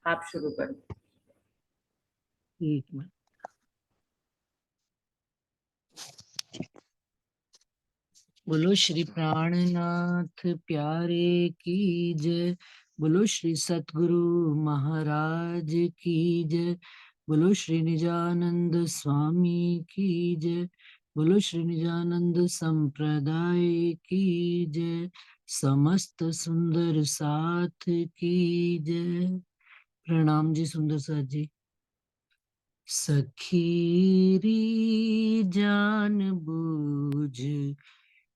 आप शुरू करें। एक मिनट। बोलो श्री प्राणनाथ प्यारे की जय। बोलो श्री सतगुरु महाराज की जय। बोलो श्री निजानंद स्वामी की जय। बोलो श्री निजानंद संप्रदाय की जय। समस्त सुंदर साथ की जय। प्रणाम जी सुंदर साथ जी। सखीरी जान बूझ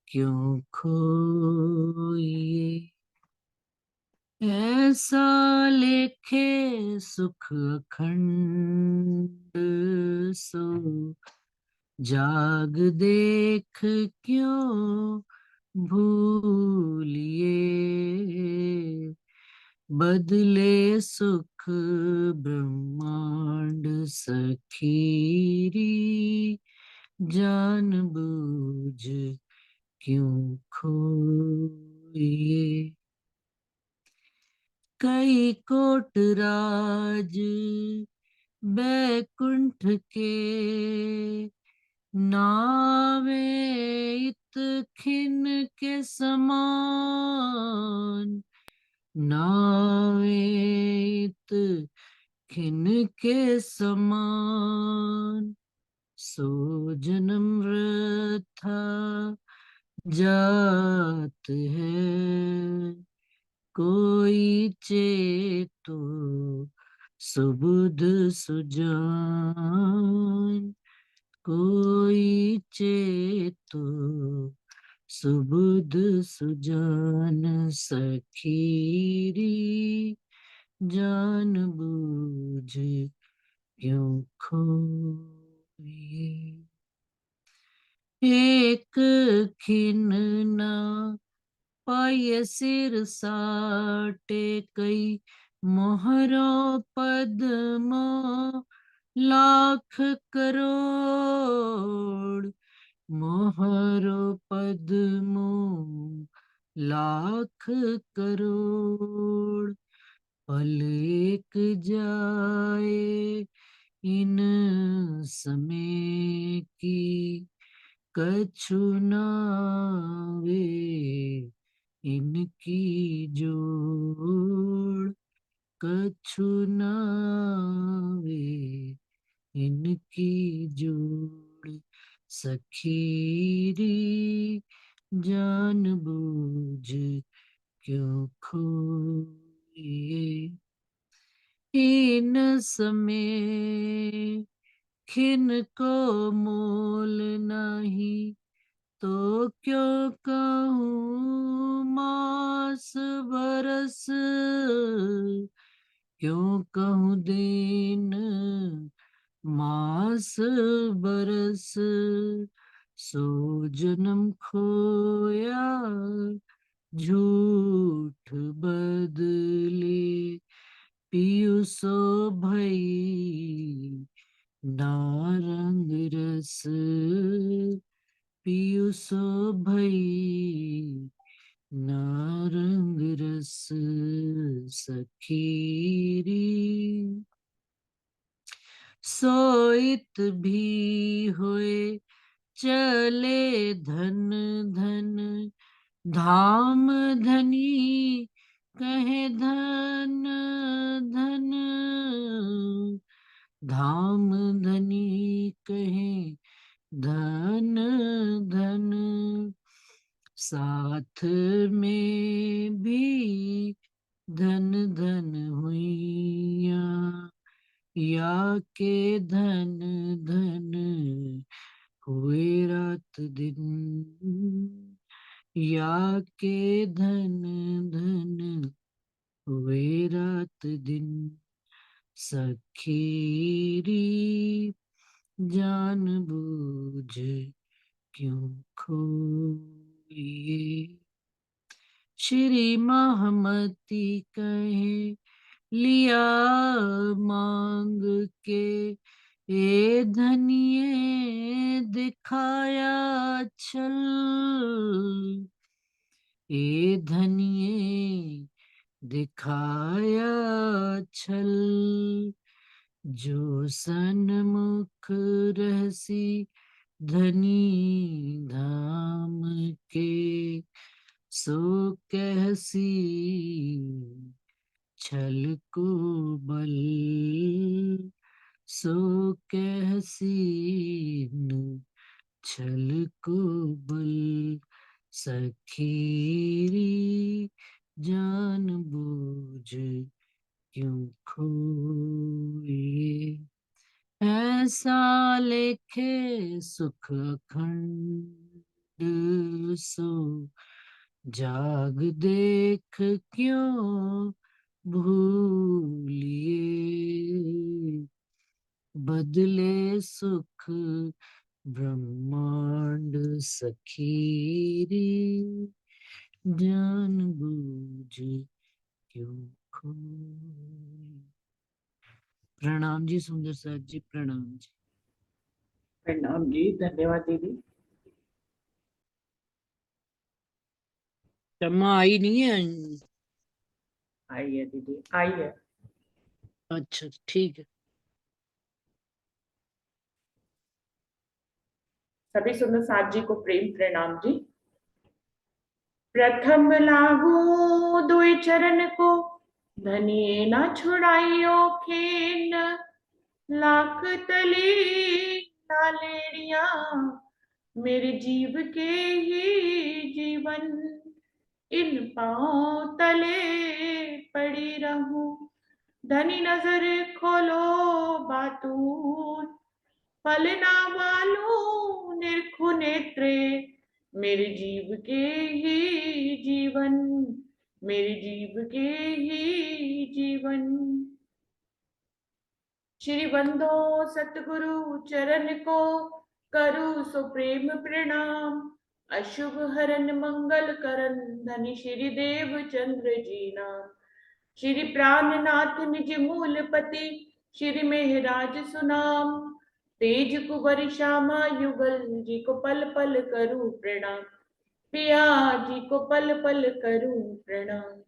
क्यों खोइए, ऐसा लेखे सुख अखंड सो जाग देख क्यों भूलिए, बदले सुख ब्रह्मांड सखीरी जान बूझ क्यों खोइए। कई कोट राज बैकुंठ के, नावे इत खिन के समान, नावे इत खिन के समान, सो जन्म वृथा जात है, कोई चेतो सुबुध सुजान, कोई चेतो सुबुध सुजान, सखीरी जान बूझ क्यों खोई। एक खिन ना पाय सिर साटे, कई मोहरों पद्मो लाख करोड़, मोहरो पद्मो लाख करोड़, पल एक जाए इन समय की, कछु नावे इनकी जोड़, कछु नावे इनकी जोड़, सखीरी जान बूझ क्यों खोइए। इन समय खिन को मोल नहीं, तो क्यों कहूँ मास बरस, क्यों कहूँ दिन मास बरस, सो जन्म खोया झूठ बदले, पियु सो भई नारंग रस, पियु सो भई नारंग रस, सखीरी सोइत भी होए चले धन धन, धाम धनी कहे धन धन, धाम धनी कहे धन धन, साथ में भी धन धन हुइया, या के धन धन हुए रात दिन, या के धन धन हुए रात दिन, सखीरी जान बूझ क्यों खोइए। श्री महमती कहे लिया मांग के, ए धनिये दिखाया छल, ए धनिये दिखाया छल, जो सन्मुख रहसी धनी धाम के, सो कहसी छल को बल, सो कहसी न छल को बल। सखीरी जान बूझ क्यों खोए, ऐसा लेखे सुख अखंड, सो जाग देख क्यों भूलिए, बदले सुख ब्रह्मांड सखीरी जान बूझ क्यों खोई। प्रणाम जी सुंदर सर जी, प्रणाम जी। प्रणाम जी, धन्यवाद दीदी। शम्मा आई नहीं है? आई है दीदी, आई है। अच्छा ठीक है। सभी सुंदर साथ जी को प्रेम प्रणाम जी। प्रथम लागू दुई चरण को, धनिये ना छुड़ाइयो खेन, लाख तली नालेड़िया, मेरे जीव के ही जीवन, इन पांव तले पड़ी रहूं, धनी नजर खोलो बातून, फलना वालू निरखु नेत्रे, मेरे जीव के ही जीवन, मेरे जीव के ही जीवन। श्री बंदो सतगुरु चरण को, करु सो प्रेम प्रणाम, अशुभ हरन मंगल करन, धनी श्री देव चंद्र जी नाम। श्री प्राणनाथ निज मूल पति, श्री मेहराज सुनाम, तेज कुबर श्यामा युगल, जी को पल पल करूं प्रणाम, पिया जी को पल पल करूं प्रणाम।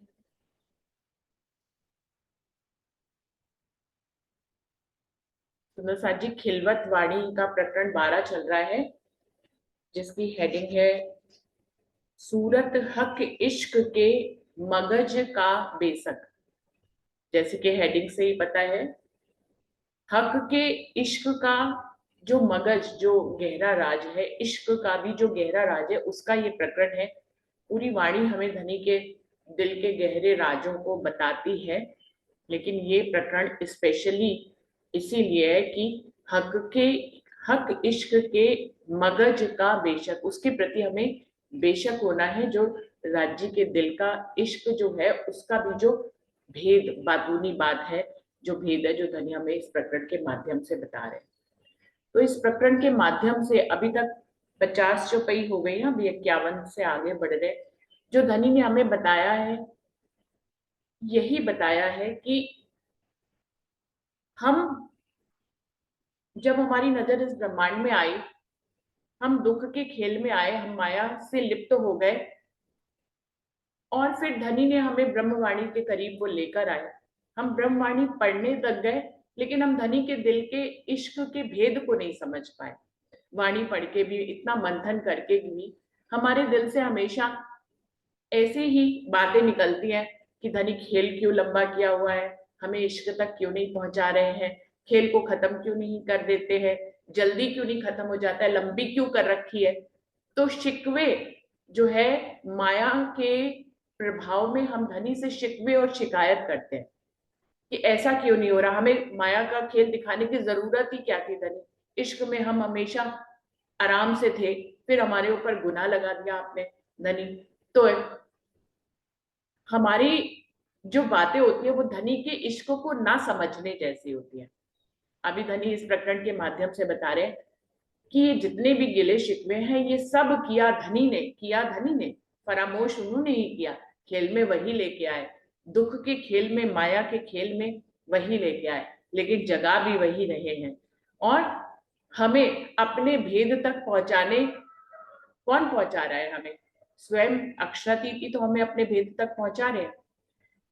सुंदर साथ जी, खिलवत वाणी का प्रकरण 12 चल रहा है, जिसकी हेडिंग है सूरत हक इश्क के मगज का बेसक। जैसे कि हेडिंग से ही पता है, हक के इश्क का जो मगज, जो गहरा राज है, इश्क का भी जो गहरा राज है, उसका ये प्रकरण है। पूरी वाणी हमें धनी के दिल के गहरे राजों को बताती है, लेकिन ये प्रकरण स्पेशली इसीलिए है कि हक इश्क के मगज का बेशक, उसके प्रति हमें बेशक होना है। जो राज्य के दिल का इश्क जो है, उसका भी जो भेद बातूनी बात है, जो भेद है, जो धनी हमें इस प्रकरण के माध्यम से बता रहे हैं। तो इस प्रकरण के माध्यम से अभी तक 50 चौपाई हो गई है, अभी 51 से आगे बढ़ रहे। जो धनी ने हमें बताया है, यही बताया है कि हम जब हमारी नजर इस ब्रह्मांड में आई, हम दुख के खेल में आए, हम माया से लिप्त हो गए, और फिर धनी ने हमें ब्रह्मवाणी के करीब वो लेकर आए। हम ब्रह्मवाणी पढ़ने तक गए, लेकिन हम धनी के दिल के इश्क के भेद को नहीं समझ पाए। वाणी पढ़ के भी, इतना मंथन करके भी हमारे दिल से हमेशा ऐसी ही बातें निकलती हैं कि धनी खेल क्यों लंबा किया हुआ है, हमें इश्क तक क्यों नहीं पहुंचा रहे हैं, खेल को खत्म क्यों नहीं कर देते हैं, जल्दी क्यों नहीं खत्म हो जाता है, लंबी क्यों कर रखी है। तो शिकवे जो है, माया के प्रभाव में हम धनी से शिकवे और शिकायत करते हैं कि ऐसा क्यों नहीं हो रहा, हमें माया का खेल दिखाने की जरूरत ही क्या थी धनी, इश्क में हम हमेशा आराम से थे, फिर हमारे ऊपर गुनाह लगा दिया आपने धनी। तो हमारी जो बातें होती है वो धनी के इश्क को ना समझने जैसी होती है। अभी धनी इस प्रकरण के माध्यम से बता रहे हैं कि ये जितने भी गिले शिकवे हैं, ये सब किया धनी ने, फरामोश उन्होंने ही किया। खेल में वही लेके आए, दुख के खेल में, माया के खेल में वही लेके आए, लेकिन जगा भी वही रहे हैं। और हमें अपने भेद तक पहुंचाने, कौन पहुंचा रहा है हमें? स्वयं अक्षरातीत ही तो हमें अपने भेद तक पहुंचा रहे हैं।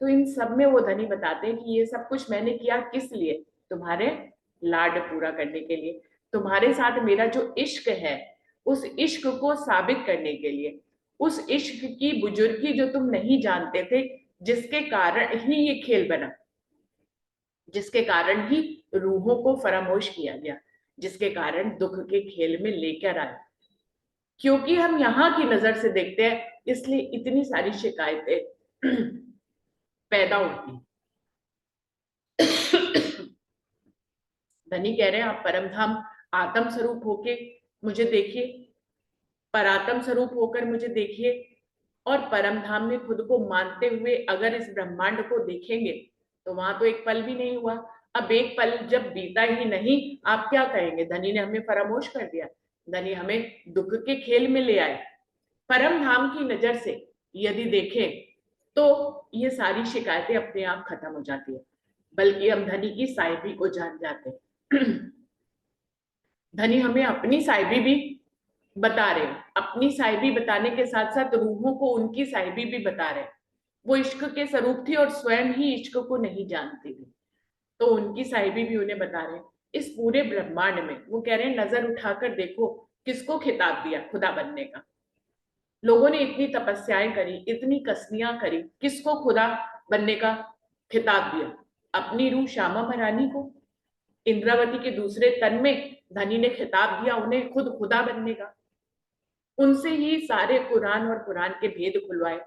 तो इन सब में वो धनी बताते हैं कि ये सब कुछ मैंने किया किस लिए, तुम्हारे लाड पूरा करने के लिए, तुम्हारे साथ मेरा जो इश्क है उस इश्क को साबित करने के लिए, उस इश्क की बुजुर्गी जो तुम नहीं जानते थे, जिसके कारण ही ये खेल बना, जिसके कारण ही रूहों को फरामोश किया गया, जिसके कारण दुख के खेल में लेकर आए। क्योंकि हम यहाँ की नजर से देखते हैं इसलिए इतनी सारी शिकायतें पैदा होती। धनी कह रहे हैं आप परम धाम आत्म स्वरूप होके मुझे देखिए, परात्म स्वरूप होकर मुझे देखिए, और परम धाम में खुद को मानते हुए अगर इस ब्रह्मांड को देखेंगे तो वहां तो एक पल भी नहीं हुआ। अब एक पल जब बीता ही नहीं, आप क्या कहेंगे? धनी ने हमें फरामोश कर दिया, धनी हमें दुख के खेल में ले आए। परम धाम की नजर से यदि देखें तो ये सारी शिकायतें अपने आप खत्म हो जाती है, बल्कि हम धनी की साहिबी को जान जाते हैं। धनी हमें अपनी साहिबी भी बता रहे हैं, अपनी साहिबी बताने के साथ साथ रूहों को उनकी साहिबी भी बता रहे हैं। वो इश्क के स्वरूप थी और स्वयं ही इश्क को नहीं जानती थी, तो उनकी साहिबी भी उन्हें बता रहे हैं। इस पूरे ब्रह्मांड में वो कह रहे हैं नजर उठाकर देखो किसको खिताब दिया खुदा बनने का। लोगों ने इतनी तपस्याएं करी, इतनी कसनियां करी, किसको खुदा बनने का खिताब दिया? अपनी रूह श्यामा महारानी को। इंद्रावती के दूसरे तन में धनी ने खिताब दिया उन्हें खुद खुदा बनने का। उनसे ही सारे कुरान और कुरान के भेद खुलवाए,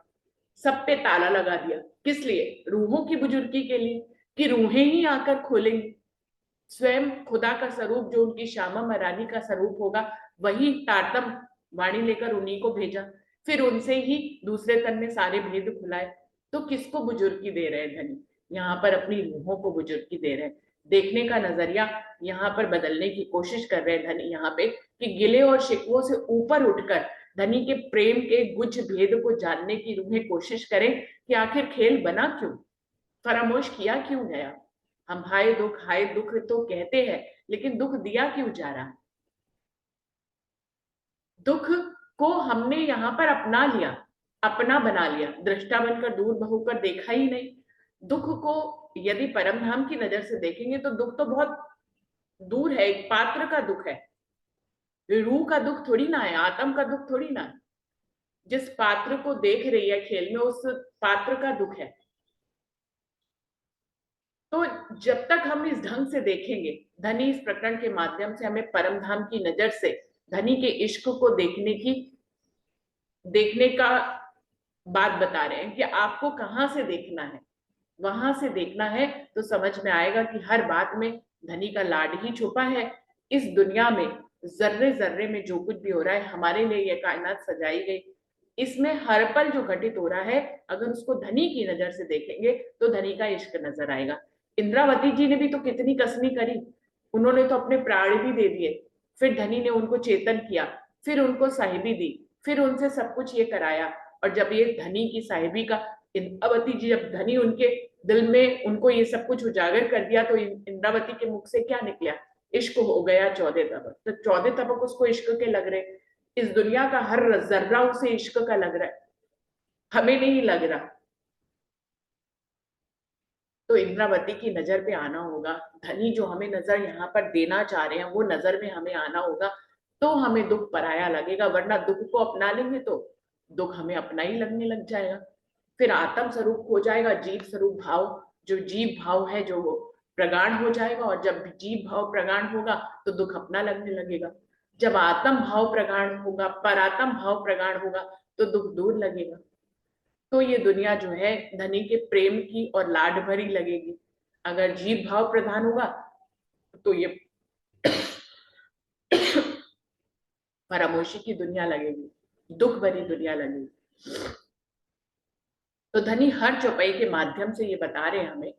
सब पे ताला लगा दिया। किस लिए? रूहों की बुजुर्गी के लिए, कि रूहें ही आकर खोलेंगी। स्वयं खुदा का स्वरूप जो उनकी श्यामा महारानी का स्वरूप होगा, वही तारतम वाणी लेकर उन्हीं को भेजा, फिर उनसे ही दूसरे तन में सारे भेद खुलाए। तो किसको बुजुर्गी दे रहे हैं धनी? यहाँ पर अपनी रूहों को बुजुर्गी दे रहे हैं। देखने का नजरिया यहाँ पर बदलने की कोशिश कर रहे हैं धनी यहाँ पे, कि गिले और शिकवों से ऊपर उठकर धनी के प्रेम के गुच्छ भेद को जानने की रूहें कोशिश करें कि आखिर खेल बना क्यों, फरामोश किया क्यों गया। हम हाय दुख तो कहते हैं, लेकिन दुख दिया क्यों जा रहा है? दुख को हमने यहाँ पर अपना लिया, अपना बना लिया, दृष्टा बनकर दूर होकर देखा ही नहीं। दुख को यदि परम धाम की नजर से देखेंगे तो दुख तो बहुत दूर है, एक पात्र का दुख है, रूह का दुख थोड़ी ना है, आत्म का दुख थोड़ी ना है। जिस पात्र को देख रही है खेल में उस पात्र का दुख है। तो जब तक हम इस ढंग से देखेंगे, धनी इस प्रकरण के माध्यम से हमें परम धाम की नजर से धनी के इश्क को देखने का बात बता रहे हैं कि आपको कहां से देखना है, वहां से देखना है तो समझ में आएगा कि हर बात में धनी का लाड ही छुपा है। इस दुनिया में जर्रे जर्रे में जो कुछ भी हो रहा है, हमारे लिए यह कायनात सजाई गई, इसमें हर पल जो घटित हो रहा है, अगर उसको धनी की नजर से देखेंगे तो धनी का इश्क नजर आएगा। इंद्रावती जी ने भी तो कितनी कसनी करी, उन्होंने तो अपने प्राण भी दे दिए, फिर धनी ने उनको चेतन किया, फिर उनको साहिबी दी, फिर उनसे सब कुछ ये कराया। और जब ये धनी की साहिबी का, इंद्रावती जी जब धनी उनके दिल में उनको ये सब कुछ उजागर कर दिया, तो इंद्रावती के मुख से क्या निकला? इश्क हो गया 14 तबक। तो 14 तबक उसको इश्क के लग रहे, इस दुनिया का हर जर्रा उसे इश्क का लग रहा है, हमें नहीं लग रहा। तो इंद्रावती की नजर पे आना होगा, धनी जो हमें नजर यहाँ पर देना चाह रहे हैं वो नजर में हमें आना होगा, तो हमें दुख पराया लगेगा। वरना दुख को अपना लेंगे तो दुख हमें अपना ही लगने लग जाएगा। फिर आत्म स्वरूप हो जाएगा, जीव स्वरूप भाव, जो जीव भाव है जो वो प्रगाढ़ हो जाएगा, और जब जीव भाव प्रगाढ़ होगा तो दुख अपना लगने लगेगा। जब आत्म भाव प्रगाढ़ होगा, परात्म भाव प्रगाढ़ होगा, तो दुख दूर लगेगा। तो ये दुनिया जो है धनी के प्रेम की और लाड भरी लगेगी। अगर जीव भाव प्रधान होगा तो ये फरामोशी की दुनिया लगेगी, दुख भरी दुनिया लगेगी। तो धनी हर चौपाई के माध्यम से ये बता रहे हैं हमें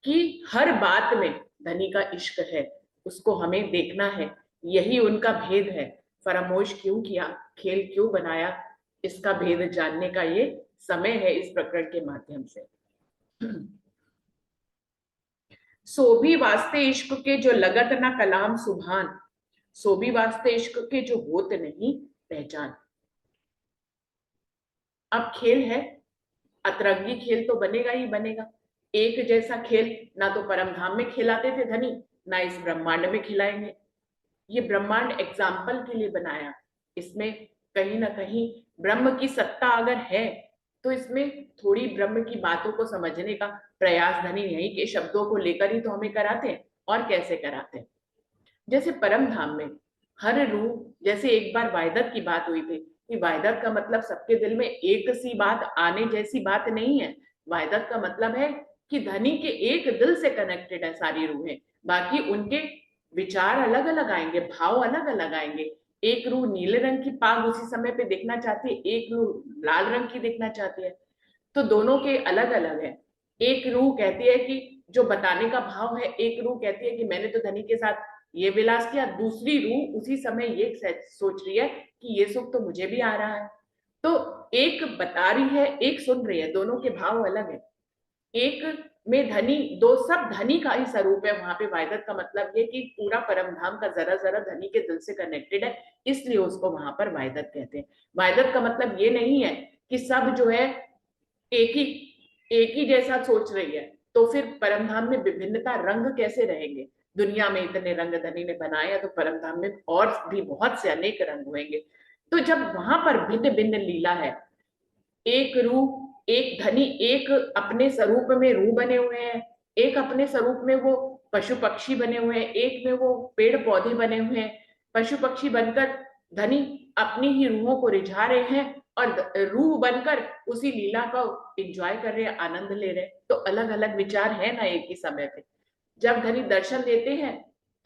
कि हर बात में धनी का इश्क है, उसको हमें देखना है, यही उनका भेद है। फरामोश क्यों किया, खेल क्यों बनाया, इसका भेद जानने का ये समय है इस प्रकरण के माध्यम से। सो भी वास्ते इश्क के जो लगत ना कलाम सुभान, सो भी वास्ते इश्क के जो होत नहीं पहचान। अब खेल है, अतरंगी खेल तो बनेगा ही बनेगा। एक जैसा खेल ना तो परमधाम में खिलाते थे धनी, ना इस ब्रह्मांड में खिलाएंगे। ये ब्रह्मांड एग्जाम्पल के लिए बनाया, इसमें कहीं ना कहीं ब्रह्म की सत्ता अगर है तो इसमें थोड़ी ब्रह्म की बातों को समझने का प्रयास धनी यहीं के शब्दों को लेकर ही तो हमें कराते हैं, और कैसे कराते हैं। जैसे परम धाम में हर रूह, जैसे एक बार वायदत की बात हुई थी कि वायदत का मतलब सबके दिल में एक सी बात आने जैसी बात नहीं है। वायदत का मतलब है कि धनी के एक दिल से कनेक्टेड है सारी रूहें, बाकी उनके विचार अलग अलग आएंगे, भाव अलग अलग आएंगे। एक रूह नीले रंग की पाग उसी समय पे देखना चाहती है, एक रूह लाल रंग की देखना चाहती है, तो दोनों के अलग अलग है। एक रूह कहती है कि जो बताने का भाव है, एक रूह कहती है कि मैंने तो धनी के साथ ये विलास किया, दूसरी रूह उसी समय ये सोच रही है कि ये सुख तो मुझे भी आ रहा है। तो एक बता रही है, एक सुन रही है, दोनों के भाव अलग है। एक में धनी, दो सब धनी का ही स्वरूप है वहां पे। वायदत का मतलब ये कि पूरा परमधाम का जरा जरा धनी के दिल से कनेक्टेड है, इसलिए उसको वहां पर वायदत कहते हैं। वायदत का मतलब ये नहीं है कि सब जो है एक ही जैसा सोच रही है, तो फिर परमधाम में विभिन्नता, रंग कैसे रहेंगे। दुनिया में इतने रंग धनी ने बनाए तो परमधाम में और भी बहुत से अनेक रंग होंगे। तो जब वहां पर भिन्न भिन्न लीला है, एक रूप, एक धनी एक अपने स्वरूप में रूह बने हुए हैं, एक अपने स्वरूप में वो पशु पक्षी बने हुए हैं, एक में वो पेड़ पौधे बने हुए हैं। पशु पक्षी बनकर धनी अपनी ही रूहों को रिझा रहे हैं और रूह बनकर उसी लीला का एंजॉय कर रहे हैं, आनंद ले रहे हैं। तो अलग अलग विचार है ना एक ही समय पे। जब धनी दर्शन देते हैं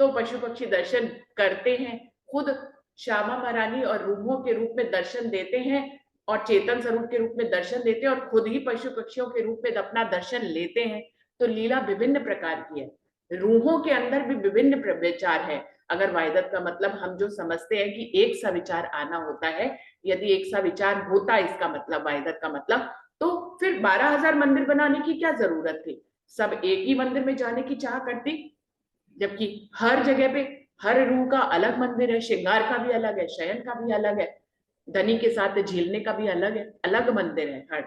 तो पशु पक्षी दर्शन करते हैं, खुद श्यामा महारानी और रूहों के रूप में दर्शन देते हैं और चेतन स्वरूप के रूप में दर्शन देते हैं, और खुद ही पशु पक्षियों के रूप में अपना दर्शन लेते हैं। तो लीला विभिन्न प्रकार की है, रूहों के अंदर भी विभिन्न विचार है। अगर वायदत का मतलब हम जो समझते हैं कि एक सा विचार आना होता है, यदि एक सा विचार होता इसका मतलब वायदत का मतलब, तो फिर 12,000 मंदिर बनाने की क्या जरूरत थी। सब एक ही मंदिर में जाने की चाह करती, जबकि हर जगह पे हर रूह का अलग मंदिर है, श्रृंगार का भी अलग है, शयन का भी अलग है, धनी के साथ झीलने का भी अलग है, अलग मंदिर है हर।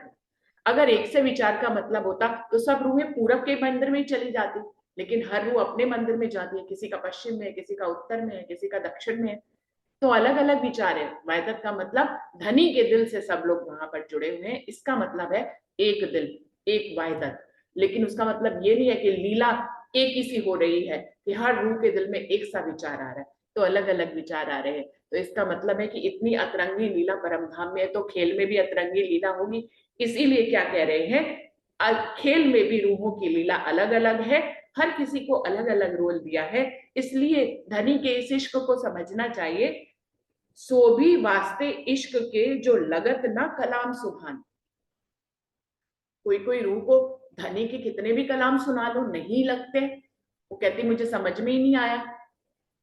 अगर एक से विचार का मतलब होता तो सब रूहें पूरब के मंदिर में ही चली जाती, लेकिन हर रूह अपने मंदिर में जाती है, किसी का पश्चिम में है, किसी का उत्तर में है, किसी का दक्षिण में है। तो अलग अलग विचार है। वायदत का मतलब धनी के दिल से सब लोग वहां पर जुड़े हुए हैं, इसका मतलब है एक दिल, एक वायदत। लेकिन उसका मतलब ये नहीं है कि लीला एक ही सी हो रही है, कि हर रूह के दिल में एक सा विचार आ रहा है, तो अलग अलग विचार आ रहे हैं। तो इसका मतलब है कि इतनी अतरंगी लीला परमधाम में है, तो खेल में भी अतरंगी लीला होगी। इसीलिए क्या कह रहे हैं, खेल में भी रूहों की लीला अलग अलग है, हर किसी को अलग अलग रोल दिया है। इसलिए धनी के इस इश्क को समझना चाहिए। सो भी वास्ते इश्क के जो लगत ना कलाम सुभान। कोई कोई रूह को धनी के कितने भी कलाम सुना लो नहीं लगते, वो कहती मुझे समझ में ही नहीं आया।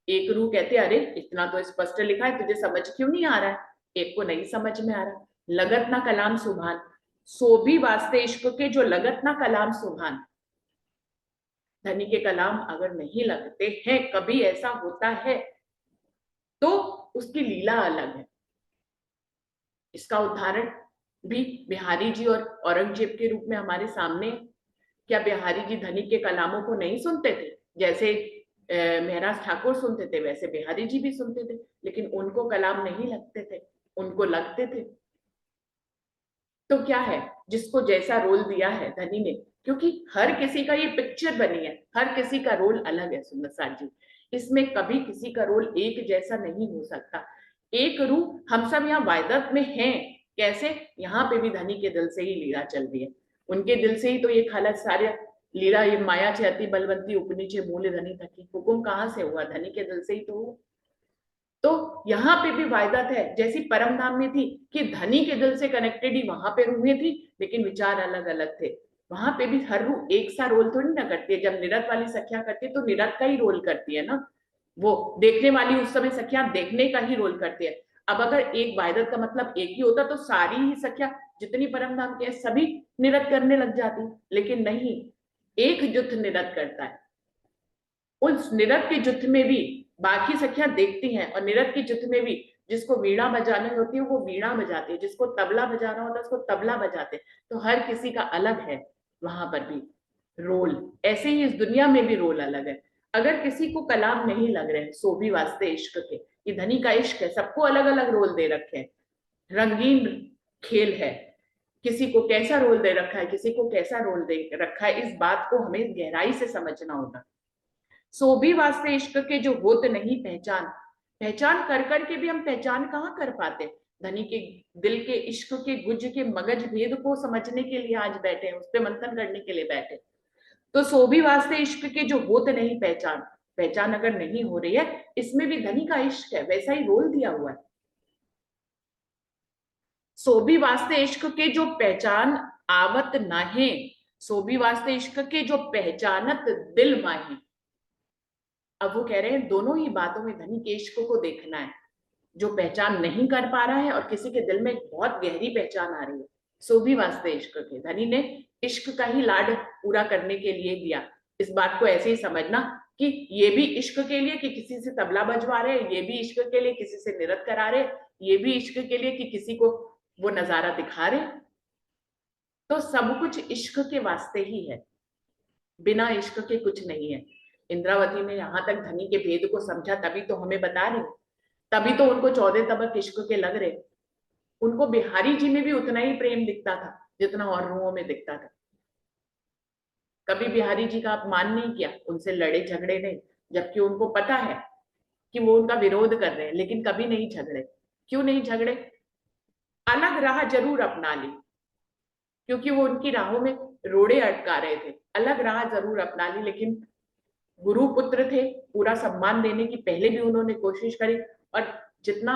एक रूह कहते अरे इतना तो स्पष्ट लिखा है, तुझे समझ क्यों नहीं आ रहा है। एक को नहीं समझ में आ रहा। लगत ना कलाम सुभान, सो भी वास्ते इश्क के जो लगत ना कलाम सुभान। धनी के कलाम अगर नहीं लगते हैं, कभी ऐसा होता है, तो उसकी लीला अलग है। इसका उदाहरण भी बिहारी जी और औरंगजेब के रूप में हमारे सामने। क्या बिहारी जी धनी के कलामों को नहीं सुनते थे? जैसे महाराज ठाकुर सुनते थे, वैसे बिहारी जी भी सुनते थे, लेकिन उनको कलाम नहीं लगते थे, उनको लगते थे। तो क्या है, जिसको जैसा रोल दिया है धनी ने, क्योंकि हर किसी का ये पिक्चर बनी है, हर किसी का रोल अलग है सुंदर साथ जी, इसमें कभी किसी का रोल एक जैसा नहीं हो सकता। एक रूह हम सब यहाँ वायदत में हैं, कैसे, यहाँ पे भी धनी के दिल से ही लीला चल रही है, उनके दिल से ही तो ये खालत सारे लीला, ये माया चैती बलवंती उपनीचे मूल धनी थकी, हुकुम कहाँ से हुआ, धनी के दिल से ही तो हुआ। तो यहाँ पे भी वायदत है, जैसी परम धाम में थी कि धनी के दिल से कनेक्टेड ही वहां पे रूहें थी, लेकिन विचार अलग अलग थे। वहां पे भी हर रूह एक सा रोल थोड़ी ना करती है। जब निरत वाली सखिया करती है तो निरत का ही रोल करती है ना, वो देखने वाली उस समय सखिया देखने का ही रोल करती है। अब अगर एक वायदत का मतलब एक ही होता तो सारी ही सखिया जितनी परम धाम की है सभी निरत करने लग जाती, लेकिन नहीं, एक जुथ निरत करता है। उस निरत के जुथ में भी बाकी सखियां देखती हैं, और निरत के जुथ में भी जिसको वीणा बजानी होती है वो वीणा बजाते हैं, जिसको तबला बजाना होता है उसको तबला बजाते हैं। तो हर किसी का अलग है वहां पर भी रोल। ऐसे ही इस दुनिया में भी रोल अलग है। अगर किसी को कलाम नहीं लग रहे, सो भी वास्ते इश्क के, ये धनी का इश्क है, सबको अलग अलग रोल दे रखे हैं, रंगीन खेल है, किसी को कैसा रोल दे रखा है, किसी को कैसा रोल दे रखा है, इस बात को हमें गहराई से समझना होगा। सो भी वास्ते इश्क के जो होत नहीं पहचान, पहचान कर करके भी हम पहचान कहाँ कर पाते। धनी के दिल के इश्क के गुज के मगज भेद को समझने के लिए आज बैठे हैं, उस पर मंथन करने के लिए बैठे। तो सो भी वास्ते इश्क के जो होत नहीं पहचान, पहचान अगर नहीं हो रही है, इसमें भी धनी का इश्क है, वैसा ही रोल दिया हुआ है। सो भी वास्ते इश्क के जो पहचान आवत नाहे, सो भी वास्ते इश्क के जो पहचानत दिल माहे। अब वो कह रहे हैं दोनों ही बातों में धनी के इश्क को देखना है, जो पहचान नहीं कर पा रहा है और किसी के दिल में बहुत गहरी पहचान आ रही है। सो भी वास्ते इश्क के, धनी ने इश्क का ही लाड पूरा करने के लिए दिया। इस बात को ऐसे ही समझना कि ये भी इश्क के लिए कि किसी से तबला बजवा रहे, ये भी इश्क के लिए किसी से नृत्य करा रहे, ये भी इश्क के लिए कि किसी को वो नजारा दिखा रहे। तो सब कुछ इश्क के वास्ते ही है, बिना इश्क के कुछ नहीं है। इंद्रावती ने यहां तक धनी के भेद को समझा, तभी तो हमें बता रहे, तभी तो उनको 14 तबक इश्क के लग रहे। उनको बिहारी जी में भी उतना ही प्रेम दिखता था जितना और रूहों में दिखता था। कभी बिहारी जी का अपमान नहीं किया, उनसे लड़े झगड़े नहीं, जबकि उनको पता है कि वो उनका विरोध कर रहे हैं, लेकिन कभी नहीं झगड़े। क्यों नहीं झगड़े? अलग राह जरूर अपना ली, क्योंकि वो उनकी राहों में रोड़े अटका रहे थे। अलग राह जरूर अपना ली, लेकिन गुरु पुत्र थे, पूरा सम्मान देने की पहले भी उन्होंने कोशिश करी, और जितना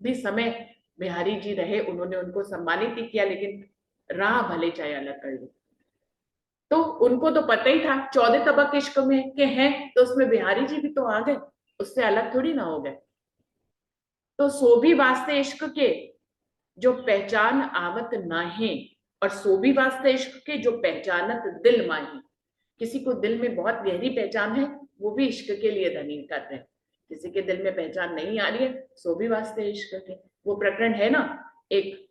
भी समय बिहारी जी रहे उन्होंने उनको सम्मानित ही किया, लेकिन राह भले चाहे अलग कर ली। तो उनको तो पता ही था 14 तबक इश्क में के हैं, तो उसमें बिहारी जी भी तो आ गए, उससे अलग थोड़ी ना हो गए। तो सो भी वास्ते इश्क के जो पहचान आवत नाहे, और सो भी वास्ते इश्क के जो पहचानत दिल माहे। किसी को दिल में बहुत गहरी पहचान है, वो भी इश्क के लिए धनी कर रहे हैं। किसी के दिल में पहचान नहीं आ रही है, सो भी वास्ते इश्क के। वो प्रकरण है ना, एक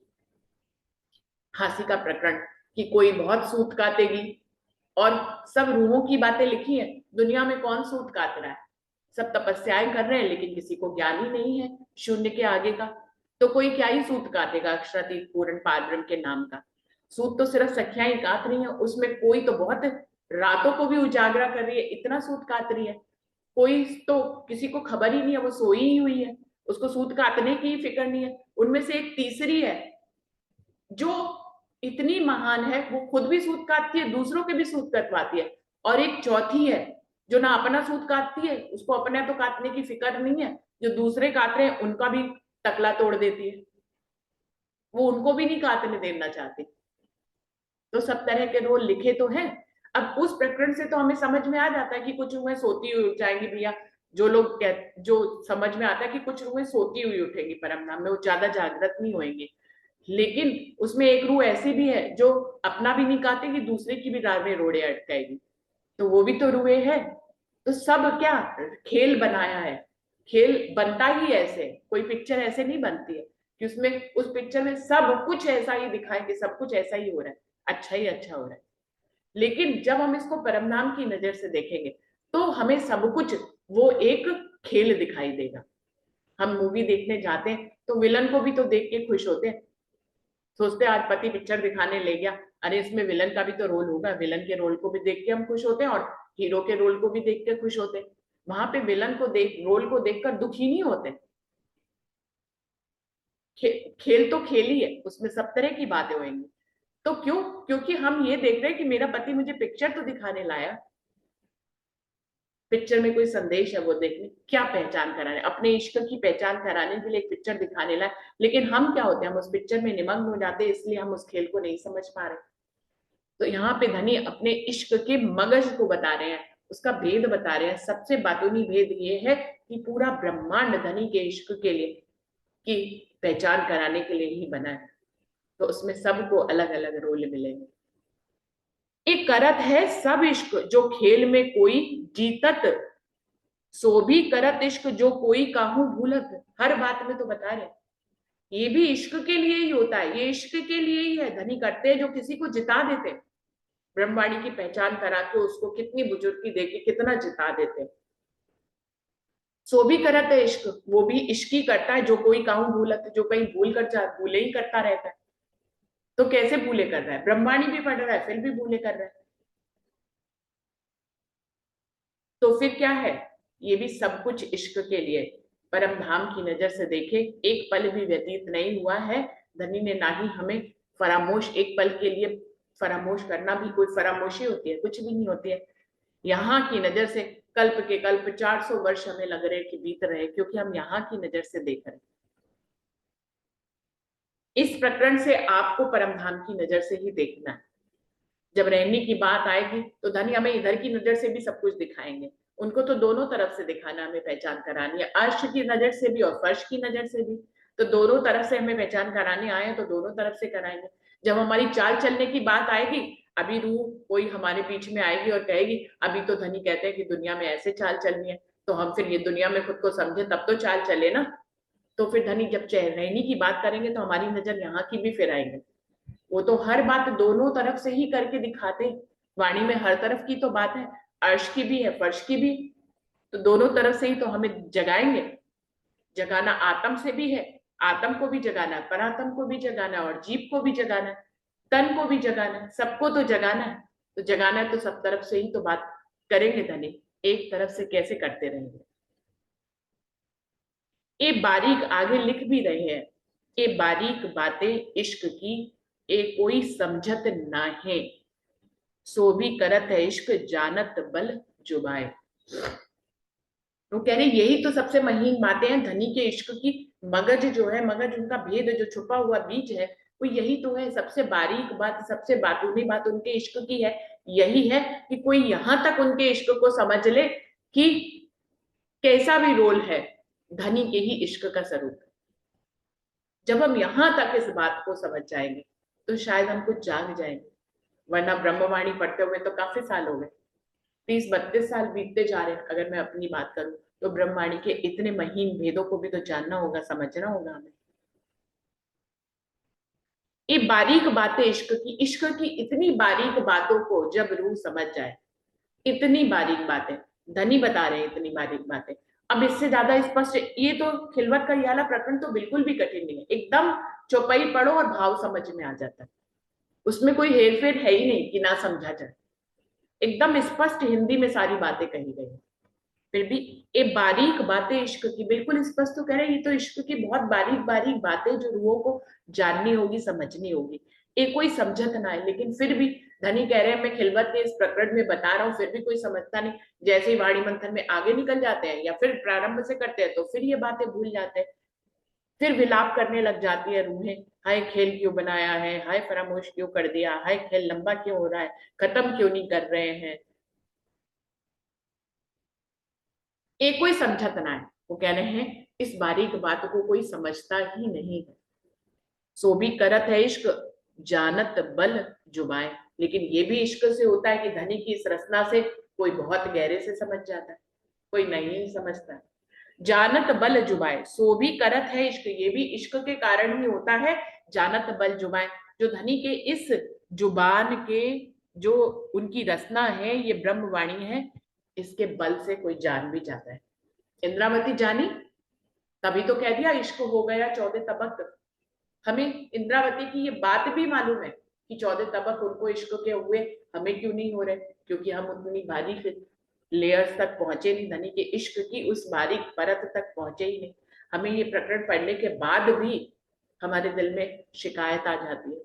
हास्य का प्रकरण, कि कोई बहुत सूत काटेगी, और सब रूहों की बातें लिखी है, दुनिया में कौन सूत काट रहा है, सब तपस्याएं कर रहे हैं, लेकिन किसी को ज्ञान ही नहीं है शून्य के आगे का। तो कोई क्या ही सूत काटेगा अक्षरातीत पूर्ण पारब्रह्म के नाम का। सूत तो सिर्फ सखियां ही काट रही है, उसमें कोई तो बहुत रातों को भी उजागरा कर रही है, इतना सूत काट रही है। कोई तो किसी को खबर ही नहीं है, वो सोई ही हुई है, उसको सूत काटने की ही फिक्र नहीं है। उनमें से एक तीसरी है जो इतनी महान है, वो खुद भी सूत काटती है, दूसरों के भी सूत कटवाती है। और एक चौथी है जो ना अपना सूत काटती है, उसको अपने तो काटने की फिक्र नहीं है, जो दूसरे काट रहे हैं उनका भी टकला तोड़ देती है, वो उनको भी नहीं काटने देना चाहती। तो सब तरह के रोल लिखे तो हैं। अब उस प्रकरण से तो हमें समझ में आ जाता है कि कुछ रूहें सोती हुई उठ जाएंगी भैया। जो लोग जो समझ में आता है कि कुछ रूहें सोती हुई उठेंगी परम धाम में, वो ज्यादा जागृत नहीं होंगी। लेकिन उसमें एक रूह ऐसी भी है जो अपना भी नहीं काटेगी, दूसरे की भी राह में रोड़े अटकाएगी, तो वो भी तो रूहे है। तो सब क्या खेल बनाया है, खेल बनता ही ऐसे, कोई पिक्चर ऐसे नहीं बनती है कि उसमें उस पिक्चर में सब कुछ ऐसा ही दिखाए कि सब कुछ ऐसा ही हो रहा है, अच्छा ही अच्छा हो रहा है। लेकिन जब हम इसको परमनाम की नजर से देखेंगे तो हमें सब कुछ वो एक खेल दिखाई देगा। हम मूवी देखने जाते हैं तो विलन को भी तो देख के खुश होते हैं, सोचते हैं आज पति पिक्चर दिखाने ले गया, अरे इसमें विलन का भी तो रोल होगा, विलन के रोल को भी देख के हम खुश होते हैं और हीरो के रोल को भी देख के खुश होते हैं। वहां पे विलन को देख रोल को देखकर दुखी नहीं होते। खेल तो खेल ही है, उसमें सब तरह की बातें होंगी। तो क्यों? क्योंकि हम ये देख रहे हैं कि मेरा पति मुझे पिक्चर तो दिखाने लाया, पिक्चर में कोई संदेश है वो देखने, क्या पहचान कराने, अपने इश्क की पहचान कराने के लिए एक पिक्चर दिखाने लाए। लेकिन हम क्या होते हैं, हम उस पिक्चर में निमग्न हो जाते हैं, इसलिए हम उस खेल को नहीं समझ पा रहे। तो यहाँ पे धनी अपने इश्क के मगज को बता रहे हैं, उसका भेद बता रहे हैं। सबसे बातूनी भेद ये है कि पूरा ब्रह्मांड धनी के इश्क के लिए की पहचान कराने के लिए ही बना है। तो उसमें सबको अलग अलग रोल मिलेंगे। एक करत है सब इश्क जो खेल में कोई जीतत, सो भी करत इश्क जो कोई काहू भूलत, हर बात में तो बता रहे ये भी इश्क के लिए ही होता है, ये इश्क के लिए ही है। धनी करते हैं जो किसी को जिता देते, ब्रह्मवाणी की पहचान करा के उसको कितनी बुजुर्गी देके कितना जिता देते। सो भी करत है इश्क, वो भी इश्क ही करता है जो कोई काहू भूलत, जो कहीं भूल कर जा भूले ही करता रहता है। तो कैसे भूले कर रहा है, ब्रह्मवाणी भी पढ़ रहा है फिर भी भूले कर रहा है, तो फिर क्या है, ये भी सब कुछ इश्क के लिए। परम धाम की नजर से देखे, एक पल भी व्यतीत नहीं हुआ है धनी ने, ना ही हमें फरामोश एक पल के लिए, फरामोश करना भी कोई फरामोशी होती है, कुछ भी नहीं होती है। यहाँ की नजर से कल्प के कल्प 400 वर्ष हमें लग रहे कि बीत रहे, क्योंकि हम यहाँ की नजर से देख रहे हैं। इस प्रकरण से आपको परम धाम की नजर से ही देखना है। जब रहने की बात आएगी तो धनी हमें इधर की नजर से भी सब कुछ दिखाएंगे, उनको तो दोनों तरफ से दिखाना, हमें पहचान करानी है, अर्श की नजर से भी और फर्श की नजर से भी। तो दोनों तरफ से हमें पहचान कराने आए तो दोनों तरफ से कराएंगे। जब हमारी चाल चलने की बात आएगी, अभी रूह कोई हमारे बीच में आएगी और कहेगी अभी तो धनी कहते हैं कि दुनिया में ऐसे चाल चलनी है, तो हम फिर ये दुनिया में खुद को समझे तब तो चाल चले ना। तो फिर धनी जब रहनी की बात करेंगे तो हमारी नजर यहाँ की भी फिर आएंगे। वो तो हर बात दोनों तरफ से ही करके दिखाते, वाणी में हर तरफ की तो बात है, अर्श की भी है फर्श की भी, तो दोनों तरफ से ही तो हमें जगाएंगे। जगाना आत्म से भी है, आत्म को भी जगाना है, परात्म को भी जगाना है, और जीव को भी जगाना है, तन को भी जगाना है, सबको तो जगाना है। तो जगाना है तो सब तरफ से ही तो बात करेंगे धनी, एक तरफ से कैसे करते रहेंगे। ये बारीक आगे लिख भी रहे हैं, ये बारीक बातें इश्क की, ये कोई समझत ना है, सो भी करत है इश्क जानत बल जुबाए। वो कह रहे यही तो सबसे महीन बातें हैं धनी के इश्क की। मगज जो है, मगज उनका भेद जो छुपा हुआ बीज है, वो यही तो है सबसे बारीक बात, सबसे बातूनी बात उनके इश्क की है। यही है कि कोई यहां तक उनके इश्क को समझ ले कि कैसा भी रोल है, धनी के ही इश्क का स्वरूप है। जब हम यहां तक इस बात को समझ जाएंगे तो शायद हम कुछ जाग जाएंगे, वरना ब्रह्मवाणी पढ़ते हुए तो काफी साल हो गए, 30-32 साल बीतते जा रहे हैं। अगर मैं अपनी बात करूं तो ब्रह्मवाणी के इतने महीन भेदों को भी तो जानना होगा, समझना होगा हमें। ये बारीक बातें इश्क की, इश्क की इतनी बारीक बातों को जब रूह समझ जाए, इतनी बारीक बातें धनी बता रहे हैं, इतनी बारीक बातें, अब इससे ज्यादा स्पष्ट ये तो खिलवत का ये वाला प्रकरण तो बिल्कुल भी कठिन नहीं है, एकदम चौपाई पढ़ो और भाव समझ में आ जाता है, उसमें कोई हेर फेर है ही नहीं कि ना समझा जाए, एकदम स्पष्ट हिंदी में सारी बातें कही गई। फिर भी ये बारीक बातें इश्क की, बिल्कुल स्पष्ट तो कह रहे हैं, ये तो इश्क की बहुत बारीक बारीक बातें जो रूहों को जाननी होगी, समझनी होगी, ये कोई समझत ना है। लेकिन फिर भी धनी कह रहे हैं मैं खिलवत के इस प्रकरण में बता रहा हूँ, फिर भी कोई समझता नहीं। जैसे ही वाणी मंथन में आगे निकल जाते हैं या फिर प्रारंभ से करते हैं तो फिर ये बातें भूल जाते हैं, फिर विलाप करने लग जाती है रूहें, हाय खेल क्यों बनाया है, हाय फरामोश क्यों कर दिया, हाय खेल लंबा क्यों हो रहा है, खत्म क्यों नहीं कर रहे हैं, एक कोई समझत ना है। वो कह रहे हैं इस बारीक बात को कोई समझता ही नहीं है। सो भी करत है इश्क जानत बल जुबाए, लेकिन ये भी इश्क से होता है कि धनी की इस रचना से कोई बहुत गहरे से समझ जाता है, कोई नहीं समझता है। जानत बल जुबाए, सो भी करत है इश्क, ये भी इश्क के कारण ही होता है। जानत बल जुबाए, जो धनी के इस जुबान के जो उनकी रचना है, ये ब्रह्मवाणी है, इसके बल से कोई जान भी जाता है। इंद्रावती जानी तभी तो कह दिया इश्क हो गया 14 तबक। हमें इंद्रावती की ये बात भी मालूम है कि 14 तबक उनको इश्क के हुए, हमें क्यों नहीं हो रहे, क्योंकि हम उतनी बारीक लेयर्स तक पहुंचे नहीं, धनी के इश्क की उस बारीक परत तक पहुंचे ही नहीं। हमें ये प्रकरण पढ़ने के बाद भी हमारे दिल में शिकायत आ जाती है,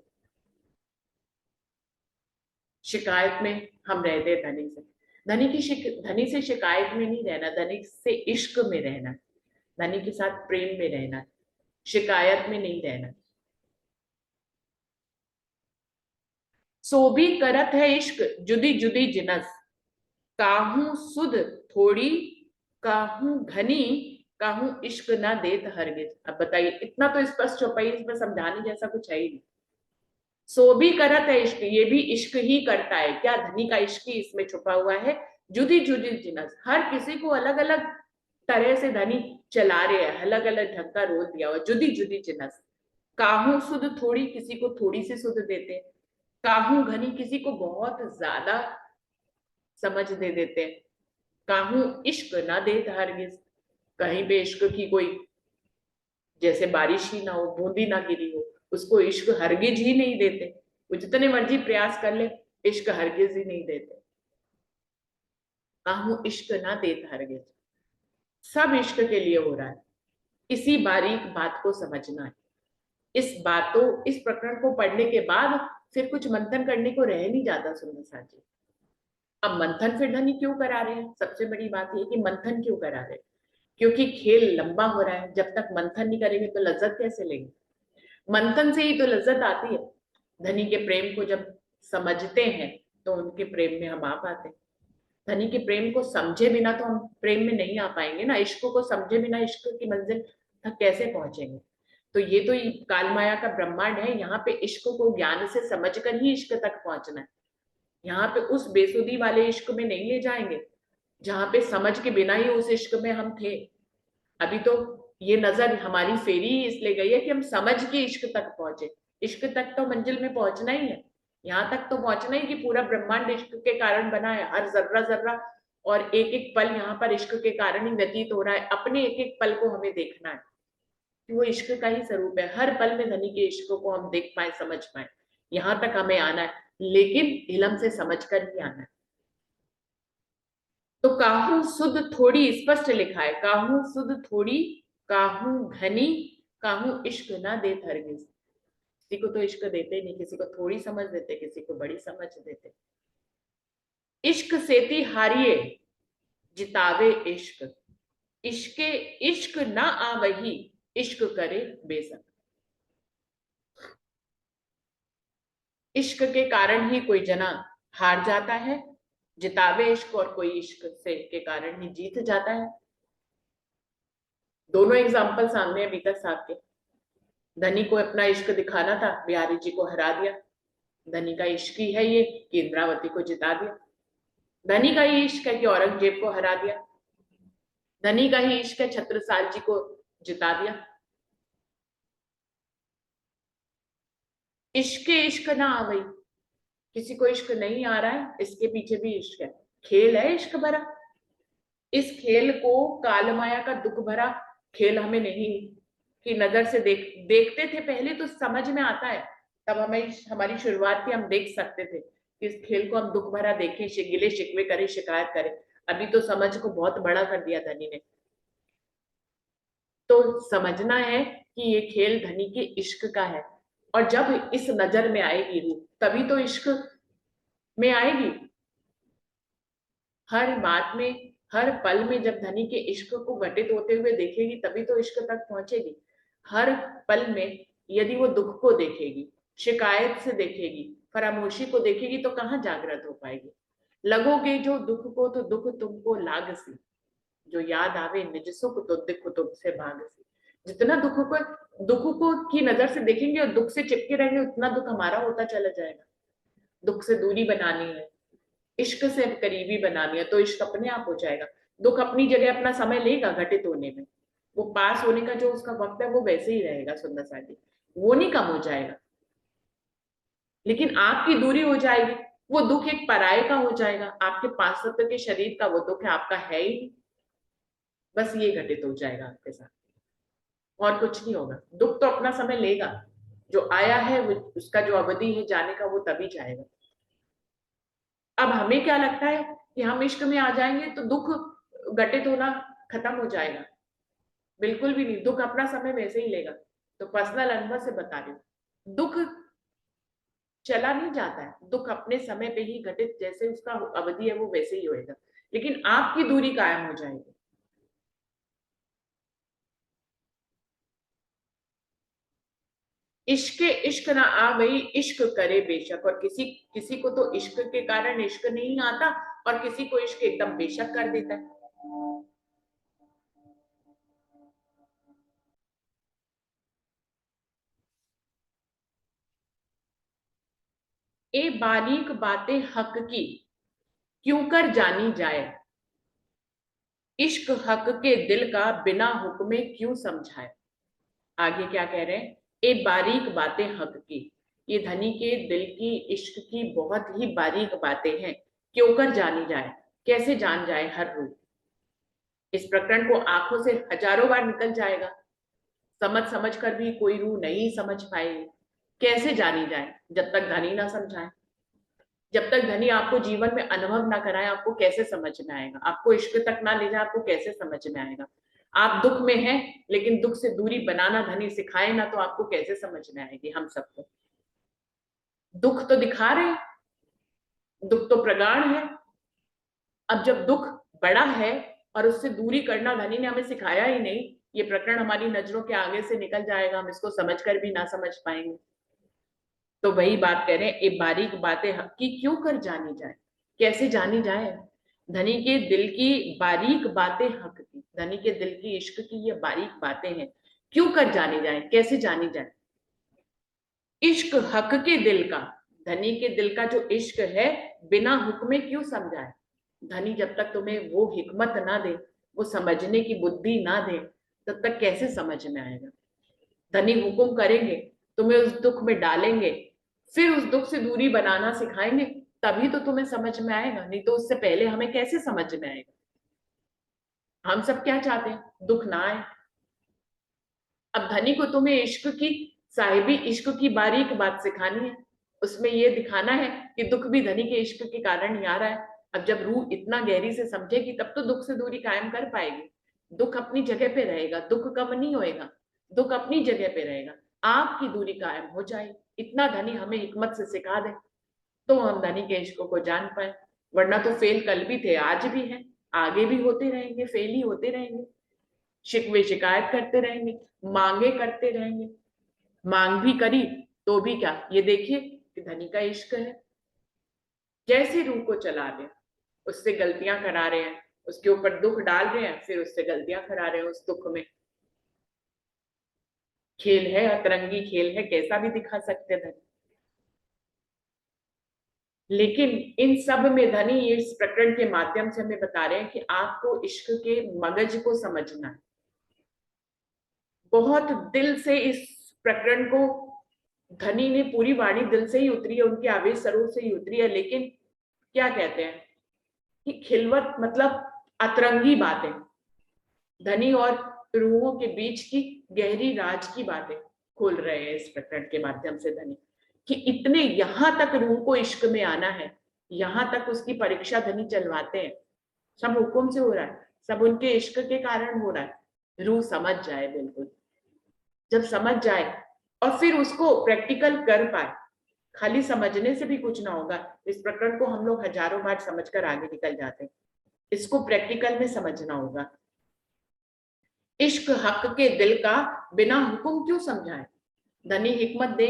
शिकायत में हम रहते हैं धनी से। धनी से शिकायत में नहीं रहना, धनी से इश्क में रहना, धनी के साथ प्रेम में रहना, शिकायत में नहीं रहना। सो भी करत है इश्क जुदी जुदी जिनस, काहू सुध थोड़ी काहू घनी, काहू इश्क ना देत हरगिज। अब बताइए, इतना तो स्पष्ट चौपाई, इसमें समझाने जैसा कुछ है ही नहीं। सो भी करत है इश्क, ये भी इश्क ही करता है, क्या धनी का इश्क ही इसमें छुपा हुआ है, जुदी जुदी जिनस, हर किसी को अलग अलग तरह से धनी चला रहे हैं, अलग अलग ढंग का रोल दिया हुआ, जुदी जुदी जिनस। काहू सुध थोड़ी, किसी को थोड़ी सी सुध देते, काहू घनी, किसी को बहुत ज्यादा समझ दे देते हैं। काहू इश्क ना दे हरगिज, कहीं पे इश्क की कोई जैसे बारिश ही ना हो, बूंदी ना गिरी हो, उसको इश्क हरगिज ही नहीं देते। वो जितने मर्जी प्रयास कर ले, इश्क हरगिज ही नहीं देते। काहू इश्क ना दे हरगिज, सब इश्क के लिए हो रहा है। इसी बारीक बात को समझना है। इस प्रकरण को पढ़ने के बाद फिर कुछ मंथन करने को रह नहीं जाता सुंदर साथ जी। अब मंथन फिर धनी क्यों करा रहे हैं? सबसे बड़ी बात यह कि मंथन क्यों करा रहे हैं? क्योंकि खेल लंबा हो रहा है। जब तक मंथन नहीं करेंगे तो लज्जत कैसे लेंगे? मंथन से ही तो लज्जत आती है। धनी के प्रेम को जब समझते हैं तो उनके प्रेम में हम आ पाते हैं। धनी के प्रेम को समझे बिना तो हम प्रेम में नहीं आ पाएंगे ना। इश्क को समझे बिना इश्क की मंजिल तक कैसे पहुंचेंगे? तो ये तो काल माया का ब्रह्मांड है। यहाँ पे इश्क को ज्ञान से समझकर ही इश्क तक पहुंचना है। यहाँ पे उस बेसुधी वाले इश्क में नहीं ले जाएंगे जहां पे समझ के बिना ही उस इश्क में हम थे। अभी तो ये नजर हमारी फेरी ही इसलिए गई है कि हम समझ के इश्क तक पहुंचे। इश्क तक तो मंजिल में पहुंचना ही है। यहाँ तक तो पहुंचना ही कि पूरा ब्रह्मांड इश्क के कारण बना है। हर जर्रा जर्रा और एक एक पल यहाँ पर इश्क के कारण ही व्यतीत हो रहा है। अपने एक एक पल को हमें देखना है, वो इश्क का ही स्वरूप है। हर पल में धनी के इश्क को हम देख पाए, समझ पाए, यहाँ तक हमें आना है। लेकिन इलम से समझ कर ही आना है। तो काहू सुध थोड़ी स्पष्ट लिखा है, काहू सुध थोड़ी, काहू घनी, काहू इश्क ना दे हरगिज। किसी को तो इश्क देते नहीं, किसी को थोड़ी समझ देते, किसी को बड़ी समझ देते। इश्क सेती हारिए जितावे इश्क, इश्के इश्क ना आवही, इश्क करे बेसक। इश्क के कारण ही कोई जना हार जाता है, जितावे इश्क, और कोई इश्क से के कारण ही जीत जाता है। दोनों एग्जाम्पल सामने है बीता साहब के। धनी को अपना इश्क दिखाना था, बिहारी जी को हरा दिया। धनी का इश्क ही है ये कि इंद्रावती को जिता दिया। धनी का ही इश्क है कि औरंगजेब को हरा दिया। धनी का ही इश्क है छत्रसाल जी को जिता दिया। इश्क इश्क ना आ गई, किसी को इश्क नहीं आ रहा है, इसके पीछे भी इश्क है। खेल है इश्क भरा। इस खेल को कालमाया का दुख भरा खेल हमें नहीं की नजर से देखते थे पहले तो समझ में आता है। तब हमें हमारी शुरुआत थी, हम देख सकते थे कि इस खेल को हम दुख भरा देखें, गिले शिकवे करें, शिकायत करें। अभी तो समझ को बहुत बड़ा कर दिया धनी ने। तो समझना है कि ये खेल धनी के इश्क का है। और जब इस नजर में आएगी रूह, तभी तो इश्क में आएगी। हर बात में, हर पल में जब धनी के इश्क को घटित होते हुए देखेगी तभी तो इश्क तक पहुंचेगी। हर पल में यदि वो दुख को देखेगी, शिकायत से देखेगी, फरामोशी को देखेगी तो कहाँ जागृत हो पाएगी? लगोगे जो दुख को तो दुख तुमको लाग सी, जो याद आवे निज सुख तो दुख तुमसे भाग सी। जितना दुख को की नजर से देखेंगे और दुख से चिपके रहेंगे, उतना दुख हमारा होता चला जाएगा। दुख से दूरी बनानी है, इश्क से करीबी बनानी है, तो इश्क अपने आप हो जाएगा। दुख अपनी जगह अपना समय लेगा घटित होने में। वो पास होने का जो उसका वक्त है वो वैसे ही रहेगा सुंदर साथी, वो नहीं कम हो जाएगा। लेकिन आपकी दूरी हो जाएगी, वो दुख एक पराये का हो जाएगा। आपके पार्षद के शरीर का वो दुख है, आपका है ही नहीं। बस ये घटित हो जाएगा आपके साथ, और कुछ नहीं होगा। दुख तो अपना समय लेगा। जो आया है वो, उसका जो अवधि है जाने का, वो तभी जाएगा। अब हमें क्या लगता है कि हम इश्क में आ जाएंगे तो दुख घटित होना खत्म हो जाएगा? बिल्कुल भी नहीं। दुख अपना समय वैसे ही लेगा। तो पर्सनल अनुभव से बता रही हूँ, दुख चला नहीं जाता है। दुख अपने समय पे ही घटित, जैसे उसका अवधि है वो वैसे ही होएगा। लेकिन आपकी दूरी कायम हो जाएगी। इश्क इश्क ना आ गई, इश्क करे बेशक। और किसी किसी को तो इश्क के कारण इश्क नहीं आता, और किसी को इश्क एकदम बेशक कर देता है। ए बारीक बातें हक की, क्यों कर जानी जाए, इश्क हक के दिल का बिना हुक्मे क्यों समझाए। आगे क्या कह रहे हैं, ए बारीक बातें हक की, ये धनी के दिल की इश्क की बहुत ही बारीक बातें हैं, क्यों कर जानी जाए, कैसे जान जाए हर रूह। इस प्रकरण को आंखों से हजारों बार निकल जाएगा, समझ समझ कर भी कोई रूह नहीं समझ पाएगी। कैसे जानी जाए, जब तक धनी ना समझाए, जब तक धनी आपको जीवन में अनुभव ना कराए, आपको कैसे समझ में आएगा। आपको इश्क तक ना ले जाए, आपको कैसे समझ में आएगा। आप दुख में हैं, लेकिन दुख से दूरी बनाना धनी सिखाए ना, तो आपको कैसे समझ में आएगी। हम सबको दुख तो दिखा रहे हैं, दुख तो प्रगाढ़ है। अब जब दुख बड़ा है और उससे दूरी करना धनी ने हमें सिखाया ही नहीं, ये प्रकरण हमारी नजरों के आगे से निकल जाएगा, हम इसको समझ कर भी ना समझ पाएंगे। तो वही बात कह रहे हैं, ये बारीक बातें हक की क्यों कर जानी जाए, कैसे जानी जाए। धनी के दिल की बारीक बातें हक की, धनी के दिल की इश्क की ये बारीक बातें हैं, क्यों कर जानी जाए, कैसे जानी जाए। इश्क हक के दिल का, धनी के दिल का जो इश्क है बिना हुक्मे क्यों समझाए। धनी जब तक तुम्हें वो हिकमत ना दे, वो समझने की बुद्धि ना दे, तब तक कैसे समझ में आएगा। धनी हुक्म करेंगे, तुम्हें उस दुख में डालेंगे, फिर उस दुख से दूरी बनाना सिखाएंगे, तभी तो तुम्हें समझ में आएगा, नहीं तो उससे पहले हमें कैसे समझ में आएगा। हम सब क्या चाहते हैं, दुख ना आए। अब धनी को तुम्हें इश्क की, साहिबी इश्क की बारीक बात सिखानी है, उसमें ये दिखाना है कि दुख भी धनी के इश्क के कारण ही आ रहा है। अब जब रूह इतना गहरी से समझेगी, तब तो दुख से दूरी कायम कर पाएगी। दुख अपनी जगह पे रहेगा, दुख कम नहीं होएगा, दुख अपनी जगह पे रहेगा, आपकी दूरी कायम हो जाए। इतना धनी हमें हिकमत से सिखा दे, तो हम धनी के इश्क को जान पाए। वरना तो फेल कल भी थे, आज भी हैं, आगे भी होते रहेंगे, फेल ही होते रहेंगे। शिकवे शिकायत करते रहेंगे, मांगे करते रहेंगे। मांग भी करी तो भी क्या, ये देखिए कि धनी का इश्क है, जैसे रूह को चला रहे हैं, उससे गलतियां करा रहे हैं, उसके ऊपर दुख डाल रहे हैं, फिर उससे गलतियां करा रहे हैं। उस दुख में खेल है, अतरंगी खेल है, कैसा भी दिखा सकते धनी। लेकिन इन सब में धनी इस प्रकरण के माध्यम से हमें बता रहे हैं कि आपको इश्क के मगज को समझना है। बहुत दिल से इस प्रकरण को, धनी ने पूरी वाणी दिल से ही उतरी है, उनके आवेश स्वरूप से ही उतरी है। लेकिन क्या कहते हैं कि खिलवत मतलब अतरंगी बातें, धनी और रूहों के बीच की गहरी राज की बातें खोल रहे हैं इस प्रकरण के माध्यम से धनी, कि इतने यहां तक रूह को इश्क में आना है, यहां तक उसकी परीक्षा धनी चलवाते हैं। सब हुक्म से हो रहा है, सब उनके इश्क के कारण हो रहा है। रूह समझ जाए, बिल्कुल जब समझ जाए और फिर उसको प्रैक्टिकल कर पाए, खाली समझने से भी कुछ ना होगा। इस प्रकरण को हम लोग हजारों बार समझकर आगे निकल जाते हैं, इसको प्रैक्टिकल में समझना होगा। इश्क हक के दिल का बिना हुक्म क्यों समझाए, धनी हिकमत दे